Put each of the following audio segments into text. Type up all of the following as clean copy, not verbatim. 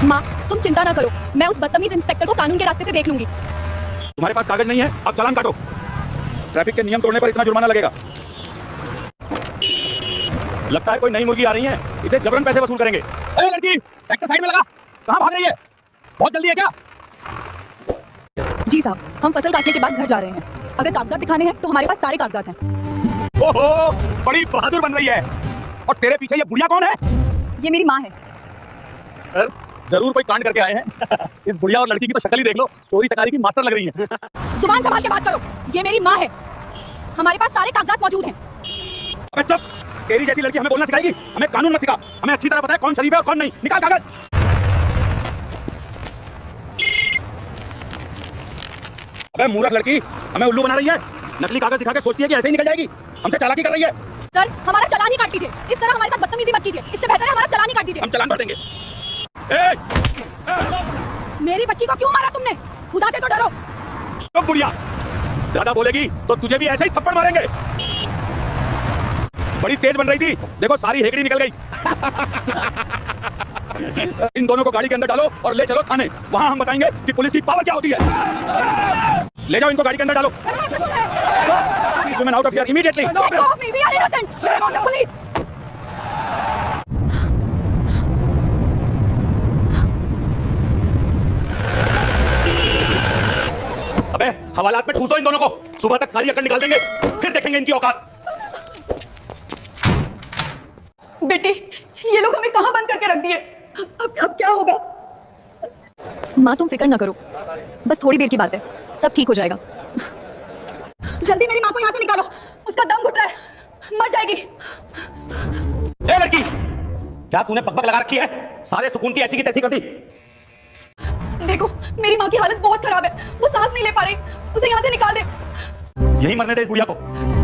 माँ, तुम चिंता ना करो, मैं उस बदतमीज इंस्पेक्टर को कानून के रास्ते से देख लूंगी। तुम्हारे पास कागज नहीं है, अब चालान काटो। ट्रैफिक के नियम तोड़ने पर इतना जुर्माना लगेगा। लगता है कोई नई मुर्गी आ रही है, इसे जबरन पैसे वसूल करेंगे। ए लड़की, ट्रैक्टर साइड में लगा, कहाँ भाग रही है? बहुत जल्दी है क्या? जी साहब, हम फसल काटने के बाद घर जा रहे हैं। अगर कागजात दिखाने हैं तो हमारे पास सारे कागजात हैं। ओहो, बड़ी बहादुर बन रही है। और तेरे पीछे ये बुढ़िया कौन है? ये मेरी माँ है। जरूर कोई कांड करके आए हैं। इस बुढ़िया और लड़की की तो शक्ल ही देख लो, चोरी चकारी की मास्टर लग रही है। जुबान संभाल के बात करो, ये मेरी माँ है। हमारे पास सारे कागजात मौजूद हैं। अबे चुप, तेरी जैसी लड़की हमें बोलना सिखाएगी? हमें कानून मत सिखा, हमें अच्छी तरह पता है कौन शरीफ है और कौन नहीं। निकाल कागज। अबे मूर्ख लड़की, हमें उल्लू बना रही है। नकली कागज दिखा के सोचती है कि ऐसे ही निकल जाएगी। हमसे चालाकी कर रही है। सर, हमारा चालान ही काट दीजिए। इस तरह हमारे साथ बदतमीजी मत कीजिए। इससे बेहतर है हमारा चालान ही काट दीजिए। हम चालान भर देंगे। मेरी बच्ची को क्यों मारा तुमने? खुदा से तो डरो। तो बुढ़िया, ज्यादा बोलेगी तो तुझे भी ऐसे ही थप्पड़ मारेंगे। बड़ी तेज बन रही थी, देखो सारी हेकड़ी निकल गई। इन दोनों को गाड़ी के अंदर डालो और ले चलो थाने। वहां हम बताएंगे कि पुलिस की पावर क्या होती है। ले जाओ इनको गाड़ी के अंदर डालो। These women out of here immediately. Let go of me, we are innocent. Shame on the police. अबे हवालात में ठूस दो इन दोनों को, सुबह तक सारी अकड़ निकाल देंगे, फिर देखेंगे इनकी औकात। बेटी, ये लोग हमें कहाँ बंद करके रख दिए? अब क्या होगा? माँ, तुम फिक्र ना करो, बस थोड़ी देर की बात है, सब ठीक हो जाएगा। जल्दी मेरी माँ को यहाँ से निकालो, उसका दम घुट रहा है, मर जाएगी। ए लड़की, क्या तूने पगपग लगा रखी है? सारे सुकून की ऐसी की तैसी कर दी। देखो, मेरी माँ की हालत बहुत खराब है, वो सांस नहीं ले पा रही, उसे यहाँ से निकाल दे। यही मरने दे इस बुढ़िया को,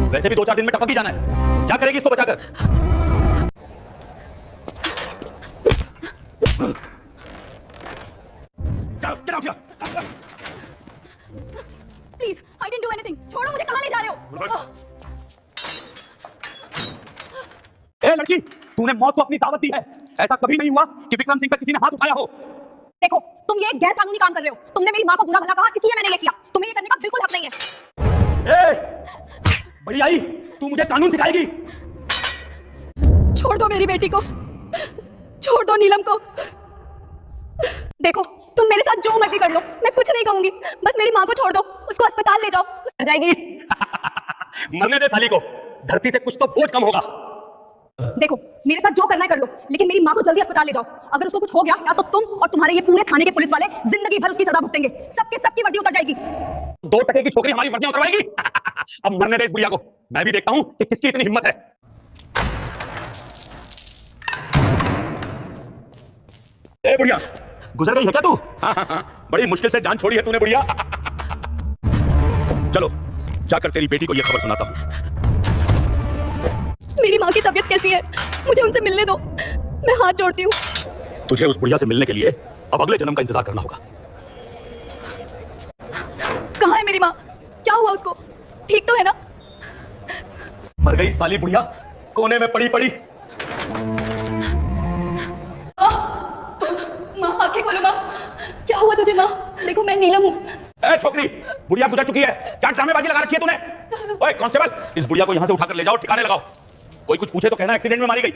वैसे भी 2-4 दिन में टपक ही जाना है। क्या करेगी इसको बचाकर? Please, I didn't do anything. छोड़ो मुझे, कहाँ ले जा रहे हो? ए लड़की, तूने मौत को अपनी दावत दी है। ऐसा कभी नहीं हुआ कि विक्रम सिंह पर किसी ने हाथ उठाया हो। देखो, तुम ये गैर कानूनी काम कर रहे हो। तुमने मेरी माँ को बुरा भला कहा, इसलिए मैंने ये किया। तुम्हें ये करने का बिल्कुल हक नहीं है। ए, बड़ी आई, तू मुझे कानून सिखाएगी? छोड़ दो मेरी बेटी को, छोड़ दो नीलम को। देखो, तुम मेरे साथ जो मर्जी कर लो, मैं कुछ नहीं कहूंगी। बस मेरी माँ को छोड़ दो, उसको अस्पताल ले जाओ, मर जाएगी। मरने दे साली को, धरती से कुछ तो बोझ कम होगा। देखो, मेरे साथ जो करना है कर लो, लेकिन मेरी माँ को जल्दी अस्पताल ले जाओ। अगर उसको कुछ हो गया, या तो तुम और तुम्हारे ये पूरे थाने के पुलिस वाले जिंदगी भर उसकी सजा भुगतेंगे। सबकी वर्दी उतर जाएगी। 2 टके की छोकरी हमारी वर्दियां उतरवाएगी। अब मरने दे इस बुढ़िया को, मैं भी देखता हूं कि किसकी इतनी हिम्मत है। ए बुढ़िया, गुजर गई है क्या तू? बड़ी मुश्किल से जान छोड़ी है तूने बुढ़िया। चलो जाकर तेरी बेटी को यह खबर सुनाता हूँ। मेरी माँ की तबीयत कैसी है? मुझे उनसे मिलने दो, मैं हाथ जोड़ती हूँ। तुझे उस बुढ़िया से मिलने के लिए अब अगले जन्म का इंतजार करना होगा। कहाँ है मेरी माँ? क्या हुआ उसको? ठीक तो है ना? मर गई साली बुढ़िया, कोने में पड़ी पड़ी। माँ, आंखें खोलो माँ, क्या हुआ तुझे माँ? देखो, मैं नीलम हूँ। ए छोकरी, बुढ़िया गुजर चुकी है, क्या ड्रामेबाजी लगा रखी है तूने? ओए कांस्टेबल, इस बुढ़िया को यहाँ से उठाकर ले जाओ, ठिकाने लगाओ। कोई कुछ पूछे तो कहना एक्सीडेंट में मारी गई।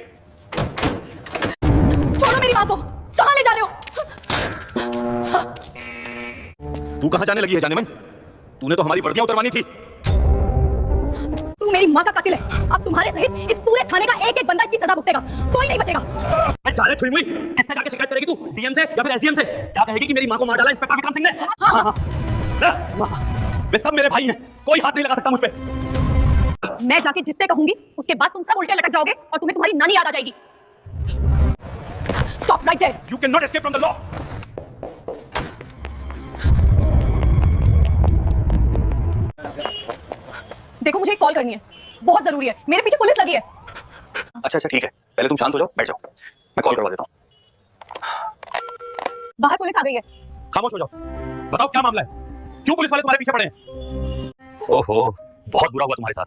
छोड़ो मेरी माँ को, कहाँ ले जा रहे हो? तू कहाँ जाने लगी है जानेमन? तूने तो हमारी वर्दियां उतरवानी थी। तू मेरी माँ का कातिल है। अब तुम्हारे सहित इस पूरे थाने का एक बंदा इसकी सजा भुगतेगा, कोई नहीं बचेगा। जाने छुई मुई, किससे जाके शिकायत करेगी तू? डीएम से या फिर एसडीएम से? क्या कहेगी कि मेरी माँ को मार डाला इंस्पेक्टर विक्रम सिंह ने? वे सब मेरे भाई हैं, कोई हाथ नहीं लगा सकता मुझ पे। मैं जाके जिससे कहूंगी, उसके बाद तुम सब उल्टे लटक जाओगे और तुम्हें तुम्हारी नानी याद आ जाएगी। Stop right there. You cannot escape from the law. देखो, मुझे एक कॉल करनी है, बहुत जरूरी है। मेरे पीछे पुलिस लगी है। अच्छा ठीक है, पहले तुम शांत हो जाओ, बैठ जाओ, मैं कॉल करवा देता हूँ। बाहर पुलिस आ गई है। खामोश हो जाओ, बताओ क्या मामला है? क्यों पुलिस वाले तुम्हारे पीछे पड़े हैं? ओहो, बहुत बुरा हुआ तुम्हारे साथ।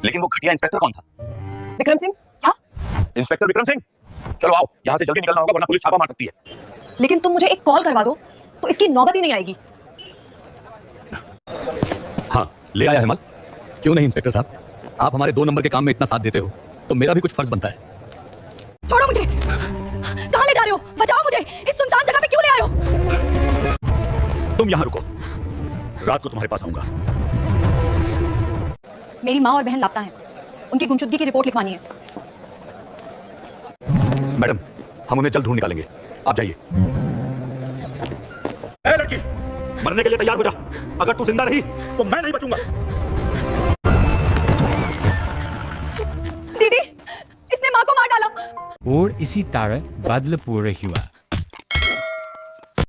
लेकिन वो घटिया इंस्पेक्टर कौन था? विक्रम सिंह। क्या? इंस्पेक्टर विक्रम सिंह? चलो आओ, यहाँ से जल्दी निकलना होगा वरना पुलिस छापा मार सकती है। लेकिन तुम मुझे एक कॉल करवा दो तो इसकी नौबत ही नहीं आएगी। हाँ, ले आया हेमल। क्यों नहीं इंस्पेक्टर साहब, आप हमारे 2 नंबर के काम में इतना साथ देते हो तो मेरा भी कुछ फर्ज बनता है। छोड़ो मुझे, कहाँ ले जा रहे हो? बचाओ मुझे, इस सुनसान जगह पे क्यों ले आए हो? तुम यहाँ रुको, रात को तुम्हारे पास आऊंगा। मेरी माँ और बहन लापता हैं, उनकी गुमशुदगी की रिपोर्ट लिखवानी है। मैडम, हम उन्हें जल्द ढूंढ निकालेंगे, आप जाइए। ए लड़की, मरने के लिए तैयार हो जा। अगर तू जिंदा रही तो मैं नहीं बचूंगा। दीदी, इसने माँ को मार डाला। और इसी तरह बदला पूरा हुआ।